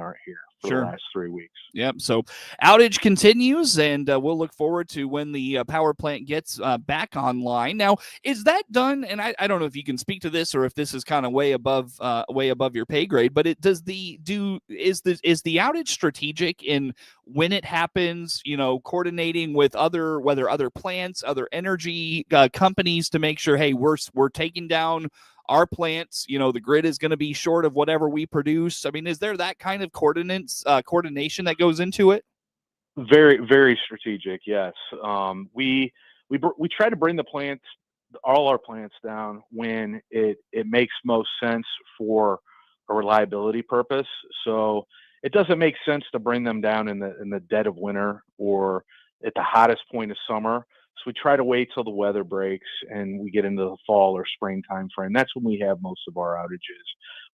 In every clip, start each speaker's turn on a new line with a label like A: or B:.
A: aren't here for the
B: Sure.
A: last 3 weeks.
B: Yep. So outage continues, and we'll look forward to when the power plant gets back online. Now, is that done? And I don't know if you can speak to this or if this is kind of way above your pay grade. But is the outage strategic in when it happens? Coordinating with other plants, other energy companies to make sure, hey, we're taking down our plants, the grid is going to be short of whatever we produce. I mean, is there that kind of coordination that goes into it?
A: Very, very strategic. Yes. We try to bring all our plants down when it makes most sense for a reliability purpose. So it doesn't make sense to bring them down in the dead of winter or at the hottest point of summer. So we try to wait till the weather breaks and we get into the fall or spring time frame. That's when we have most of our outages.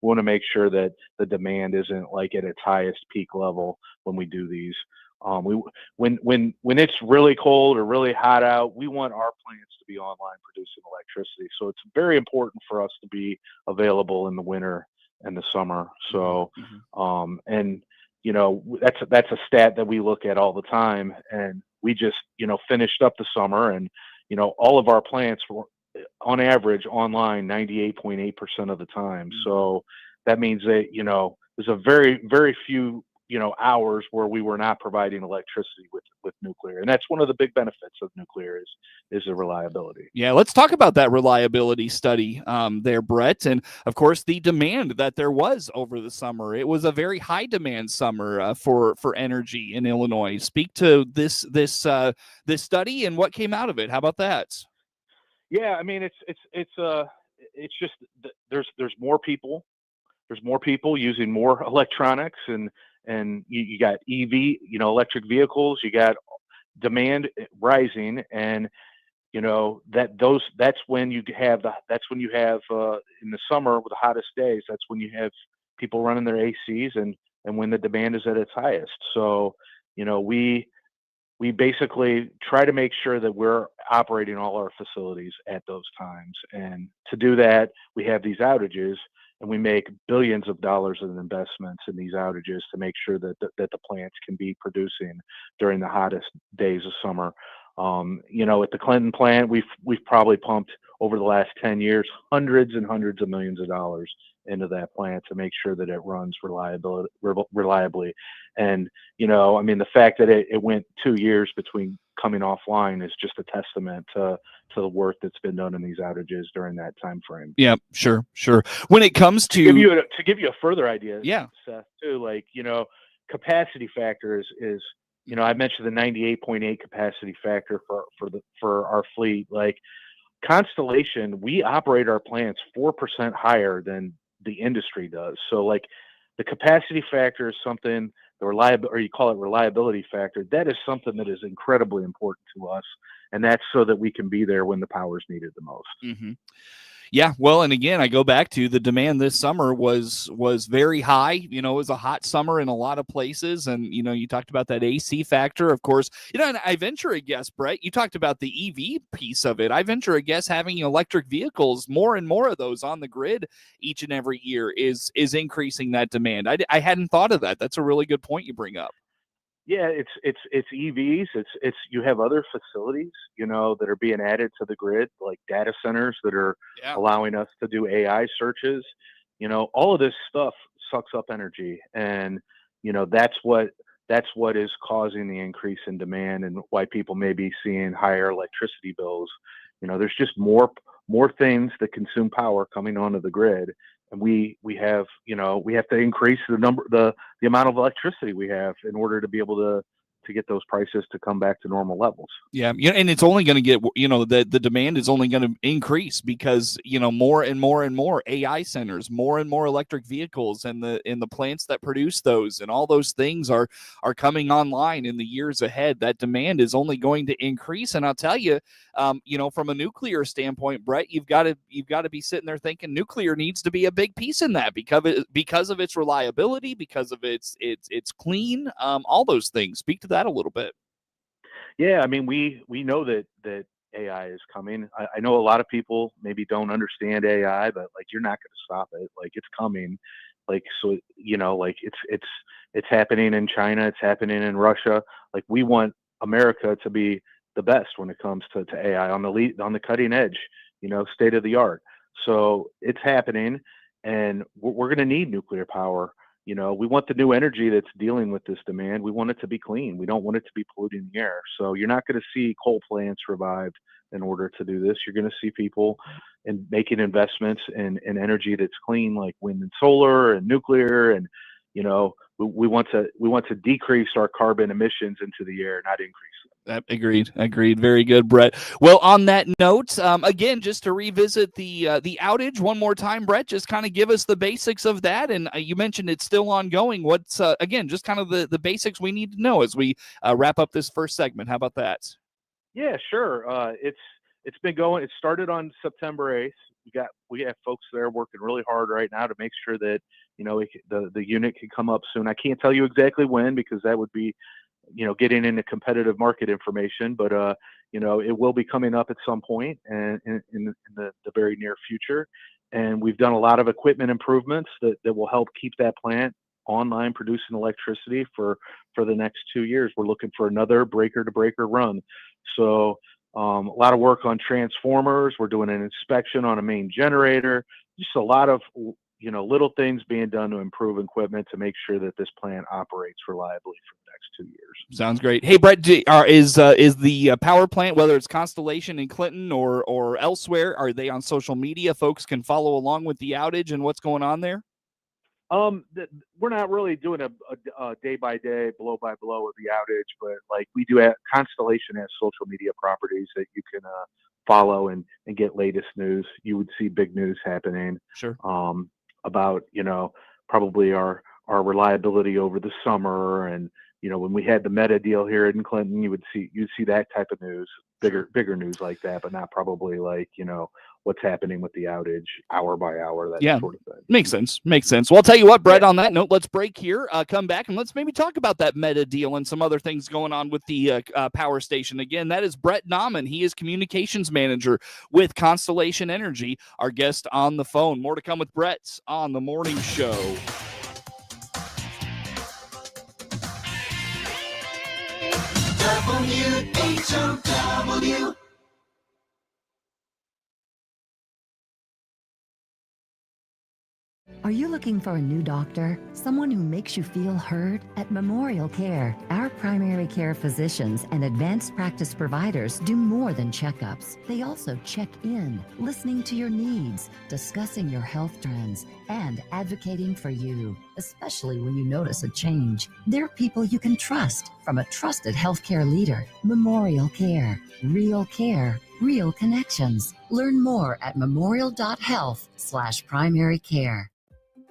A: We want to make sure that the demand isn't like at its highest peak level when we do these. When it's really cold or really hot out, we want our plants to be online producing electricity. So it's very important for us to be available in the winter and the summer. So, and that's a stat that we look at all the time. And we just finished up the summer, and all of our plants were on average online 98.8% of the time. So that means that there's a very, very few hours where we were not providing electricity with nuclear. And that's one of the big benefits of nuclear is the reliability.
B: Yeah, let's talk about that reliability study there, Brett. And of course, the demand that there was over the summer. It was a very high demand summer for energy in Illinois. Speak to this study and what came out of it. How about that?
A: Yeah, I mean, it's just there's more people. There's more people using more electronics, and you got EV, electric vehicles. You got demand rising, and that's when you have in the summer with the hottest days. That's when you have people running their ACs, and when the demand is at its highest. So we basically try to make sure that we're operating all our facilities at those times. And to do that, we have these outages, and we make billions of dollars in investments in these outages to make sure that the plants can be producing during the hottest days of summer. At the Clinton plant, we've probably pumped over the last 10 years hundreds and hundreds of millions of dollars into that plant to make sure that it runs reliably. And I mean, the fact that it went 2 years between coming offline is just a testament to the work that's been done in these outages during that time frame.
B: Yeah, sure. When it comes to
A: give you a further idea,
B: yeah,
A: Seth, too, capacity factor is I mentioned the 98.8 capacity factor for our fleet. Like Constellation, we operate our plants 4% higher than the industry does. So the capacity factor is something, you call it reliability factor. That is something that is incredibly important to us, and that's so that we can be there when the power is needed the most.
B: Mm-hmm. Yeah, well, and again, I go back to the demand this summer was very high. It was a hot summer in a lot of places, and you talked about that AC factor, of course. And I venture a guess, Brett, you talked about the EV piece of it. I venture a guess having electric vehicles, more and more of those on the grid each and every year is increasing that demand. I hadn't thought of that. That's a really good point you bring up.
A: Yeah, it's EVs. It's you have other facilities, that are being added to the grid, like data centers that are allowing us to do AI searches. All of this stuff sucks up energy, and that's what is causing the increase in demand and why people may be seeing higher electricity bills. There's just more things that consume power coming onto the grid. And we have to increase the amount of electricity we have in order to be able to get those prices to come back to normal levels.
B: Yeah, and it's only going to get, the demand is only going to increase because, more and more and more AI centers, more and more electric vehicles, and the plants that produce those, and all those things are coming online in the years ahead. That demand is only going to increase. And I'll tell you, from a nuclear standpoint, Brett, you've got to be sitting there thinking nuclear needs to be a big piece in that because of its reliability, because of its clean, all those things. Speak to that a little bit.
A: Yeah, I mean, we know that AI is coming. I know a lot of people maybe don't understand AI, but you're not going to stop it. It's coming. Like, so, like it's happening in China, it's happening in Russia. Like, we want America to be the best when it comes to AI, on the cutting edge, state of the art. So it's happening, and we're going to need nuclear power. We want the new energy that's dealing with this demand. We want it to be clean. We don't want it to be polluting the air. So you're not going to see coal plants revived in order to do this. You're going to see people making investments in energy that's clean, like wind and solar and nuclear. And we want to decrease our carbon emissions into the air, not increase them.
B: Agreed. Very good, Brett. Well, on that note, again, just to revisit the outage one more time, Brett, just kind of give us the basics of that. And you mentioned it's still ongoing. What's again, just kind of the basics we need to know as we wrap up this first segment. How about that?
A: Yeah, sure. It's been going. It started on September 8th. We have folks there working really hard right now to make sure that the unit can come up soon. I can't tell you exactly when, because that would be getting into competitive market information, but it will be coming up at some point and in the very near future. And we've done a lot of equipment improvements that will help keep that plant online producing electricity for the next 2 years. We're looking for another breaker to breaker run. So a lot of work on transformers. We're doing an inspection on a main generator. Just a lot of little things being done to improve equipment to make sure that this plant operates reliably for the next 2 years.
B: Sounds great. Hey, Brett, is the power plant, whether it's Constellation in Clinton or elsewhere, are they on social media? Folks can follow along with the outage and what's going on there?
A: We're not really doing a day by day, blow by blow of the outage, but like we do, Constellation has social media properties that you can follow and get latest news. You would see big news happening.
B: Sure.
A: About probably our reliability over the summer, and when we had the Meta deal here in Clinton, you'd see that type of news, bigger news like that, but not probably like what's happening with the outage hour by hour, that sort of thing.
B: Makes sense. Well, I'll tell you what, Brett, on that note, let's break here, come back, and let's maybe talk about that Meta deal and some other things going on with the power station. Again, that is Brett Nauman. He is communications manager with Constellation Energy, our guest on the phone. More to come with Brett on the morning show. WHOW.
C: Are you looking for a new doctor? Someone who makes you feel heard? At Memorial Care, our primary care physicians and advanced practice providers do more than checkups. They also check in, listening to your needs, discussing your health trends, and advocating for you, especially when you notice a change. They're people you can trust from a trusted healthcare leader. Memorial Care. Real care. Real connections. Learn more at memorial.health/primary care.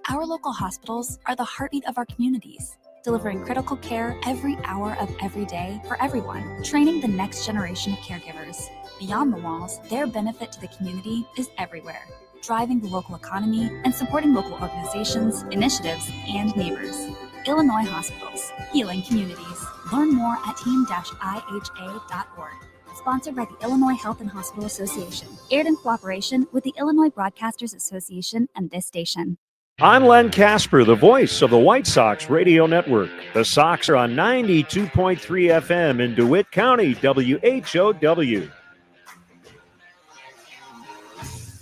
D: Our local hospitals are the heartbeat of our communities, delivering critical care every hour of every day for everyone, training the next generation of caregivers. Beyond the walls, their benefit to the community is everywhere, driving the local economy and supporting local organizations, initiatives, and neighbors. Illinois Hospitals, healing communities. Learn more at team-iha.org. Sponsored by the Illinois Health and Hospital Association. Aired in cooperation with the Illinois Broadcasters Association and this station.
E: I'm Len Casper, the voice of the White Sox Radio Network. The Sox are on 92.3 FM in DeWitt County, WHOW.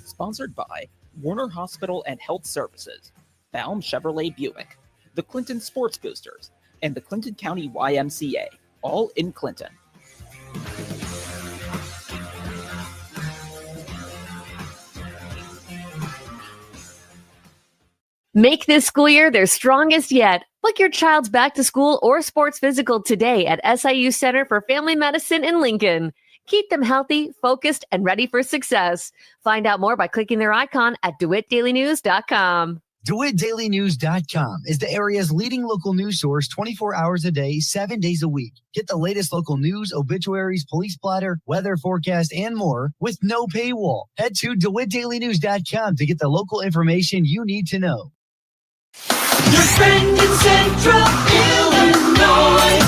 F: Sponsored by Warner Hospital and Health Services, Baum Chevrolet Buick, the Clinton Sports Boosters, and the Clinton County YMCA, all in Clinton.
G: Make this school year their strongest yet. Book your child's back to school or sports physical today at SIU Center for Family Medicine in Lincoln. Keep them healthy, focused, and ready for success. Find out more by clicking their icon at DeWittDailyNews.com.
H: DeWittDailyNews.com is the area's leading local news source 24 hours a day, 7 days a week. Get the latest local news, obituaries, police blotter, weather forecast, and more with no paywall. Head to DeWittDailyNews.com to get the local information you need to know.
I: Your friend in Central Illinois,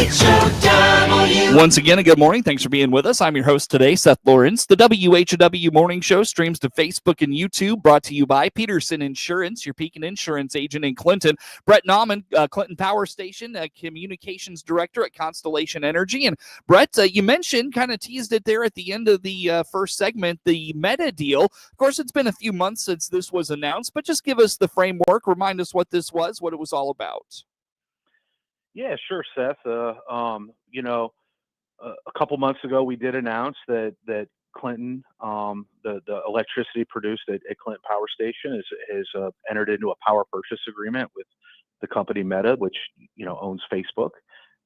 I: WHOW.
B: Once again, a good morning. Thanks for being with us. I'm your host today, Seth Lawrence. The WHOW Morning Show streams to Facebook and YouTube, brought to you by Peterson Insurance, your Pekin Insurance agent in Clinton. Brett Nauman, Clinton Power Station, Communications Director at Constellation Energy. And Brett, you mentioned, kind of teased it there at the end of the first segment, the Meta deal. Of course, it's been a few months since this was announced, but just give us the framework, remind us what this was, what it was all about.
A: Yeah, sure, Seth. A couple months ago, we did announce that Clinton, the electricity produced at Clinton Power Station, has entered into a power purchase agreement with the company Meta, which owns Facebook,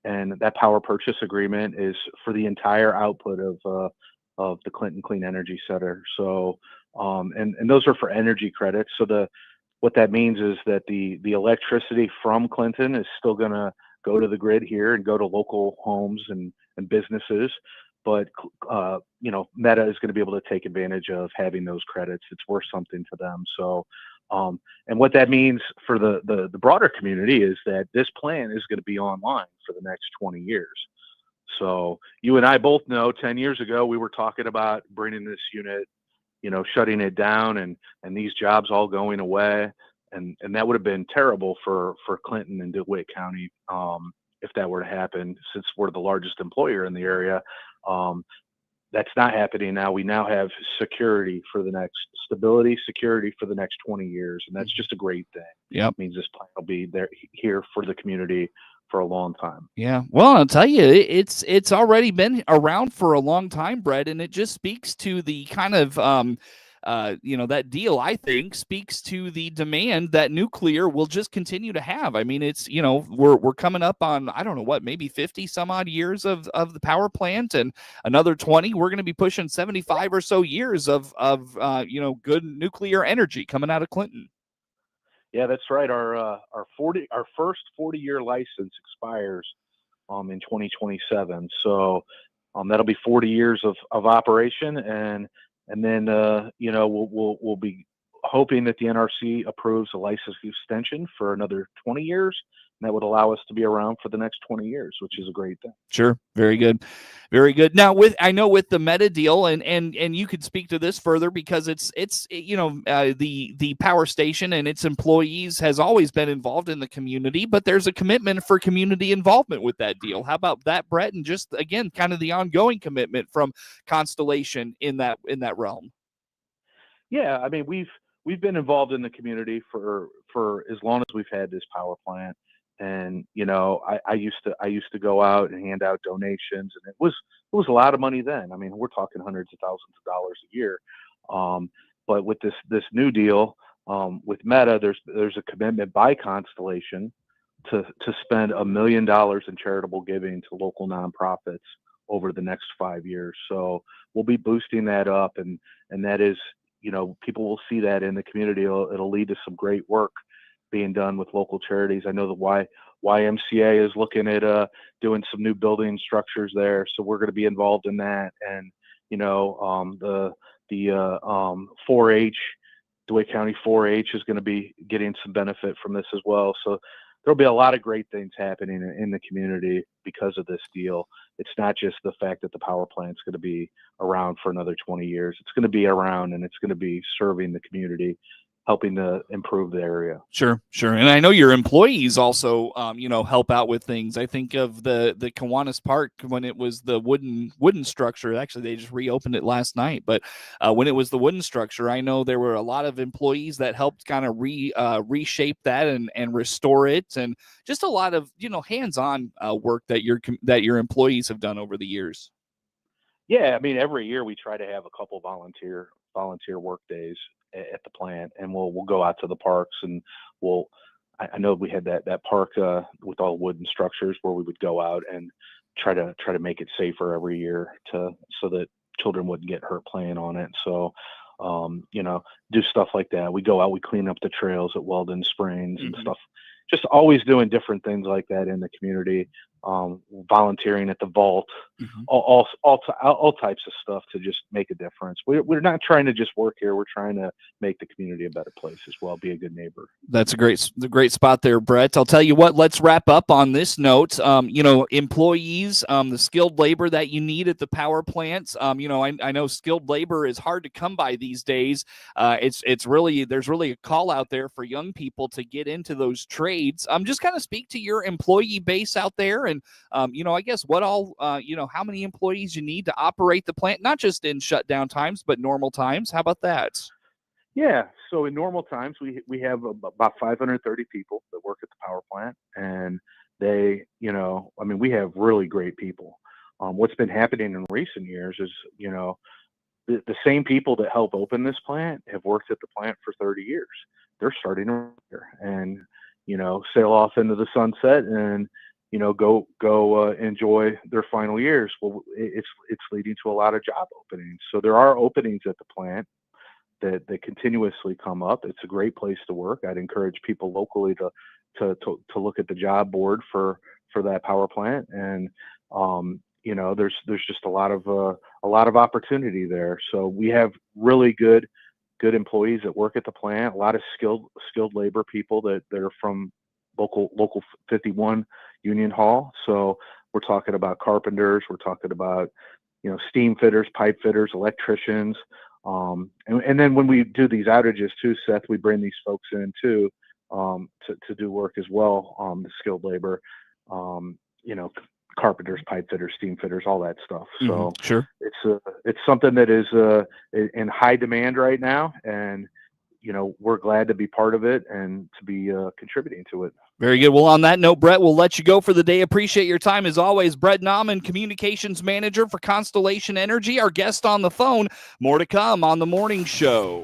A: and that power purchase agreement is for the entire output of the Clinton Clean Energy Center. So, and those are for energy credits. So what that means is that the electricity from Clinton is still going to go to the grid here and go to local homes and businesses, but Meta is going to be able to take advantage of having those credits. It's worth something to them. So, and what that means for the broader community is that this plan is going to be online for the next 20 years. So you and I both know 10 years ago we were talking about bringing this unit, shutting it down and these jobs all going away. And that would have been terrible for Clinton and DeWitt County if that were to happen, since we're the largest employer in the area. That's not happening now. We now have stability for the next 20 years, and that's just a great thing.
B: Yeah,
A: it means this plan will be here for the community for a long time.
B: Yeah, well, I'll tell you, it's already been around for a long time, Brett, and it just speaks to the kind of that deal, I think, speaks to the demand that nuclear will just continue to have. I mean, it's, we're coming up on, I don't know what, maybe 50 some odd years of the power plant, and another 20, we're going to be pushing 75 or so years of good nuclear energy coming out of Clinton.
A: Yeah, that's right. Our first 40-year license expires in 2027. So that'll be 40 years of operation, and then we'll be hoping that the NRC approves a license extension for another 20 years. And that would allow us to be around for the next 20 years, which is a great thing.
B: Sure. Very good. Very good. Now, with the Meta deal, and you could speak to this further, because it's the power station and its employees has always been involved in the community, but there's a commitment for community involvement with that deal. How about that, Brett? And just, again, kind of the ongoing commitment from Constellation in that realm.
A: Yeah, I mean, we've been involved in the community for as long as we've had this power plant. And I used to go out and hand out donations, and it was a lot of money then. I mean, we're talking hundreds of thousands of dollars a year. But with this new deal with Meta, there's a commitment by Constellation to spend $1 million in charitable giving to local nonprofits over the next 5 years. So we'll be boosting that up, and that is, people will see that in the community. It'll lead to some great work being done with local charities. I know the YMCA is looking at doing some new building structures there, so we're going to be involved in that. And the 4-H, DeWitt County 4-H is going to be getting some benefit from this as well. So there'll be a lot of great things happening in the community because of this deal. It's not just the fact that the power plant's going to be around for another 20 years. It's going to be around, and it's going to be serving the community, helping to improve the area.
B: Sure. And I know your employees also, help out with things. I think of the Kiwanis Park when it was the wooden structure. Actually, they just reopened it last night. But when it was the wooden structure, I know there were a lot of employees that helped kind of reshape that and restore it, and just a lot of hands-on work that your employees have done over the years.
A: Yeah, I mean, every year we try to have a couple volunteer work days at the plant, and we'll go out to the parks, and I know we had that park with all wooden structures where we would go out and try to make it safer every year so that children wouldn't get hurt playing on it. So do stuff like that. We go out, we clean up the trails at Weldon Springs and stuff, just always doing different things like that in the community. Volunteering at the vault all types of stuff to just make a difference. We're not trying to just work here. We're trying to make the community a better place as well, be a good neighbor.
B: That's a great spot there, Brett. I'll tell you what, let's wrap up on this note. Employees, the skilled labor that you need at the power plants. I know skilled labor is hard to come by these days. There's really a call out there for young people to get into those trades. Just kind of speak to your employee base out there, and I guess what all how many employees you need to operate the plant, not just in shutdown times, but normal times. How about that?
A: Yeah. So in normal times, we have about 530 people that work at the power plant, and they, we have really great people. What's been happening in recent years is, the same people that help open this plant have worked at the plant for 30 years. They're starting to retire and, sail off into the sunset and, go enjoy their final years. Well, it's leading to a lot of job openings. So there are openings at the plant that continuously come up. It's a great place to work. I'd encourage people locally to look at the job board for that power plant. And, there's just a lot of opportunity there. So we have really good employees that work at the plant, a lot of skilled labor people that are from local 51 Union Hall. So we're talking about carpenters, we're talking about, steam fitters, pipe fitters, electricians. And then when we do these outages too, Seth, we bring these folks in too, to do work as well. The skilled labor, carpenters, pipe fitters, steam fitters, all that stuff. So
B: sure,
A: it's something that is in high demand right now, and we're glad to be part of it and to be contributing to it.
B: Very good. Well, on that note, Brett, we'll let you go for the day. Appreciate your time as always. Brett Nauman, Communications Manager for Constellation Energy, our guest on the phone. More to come on the morning show.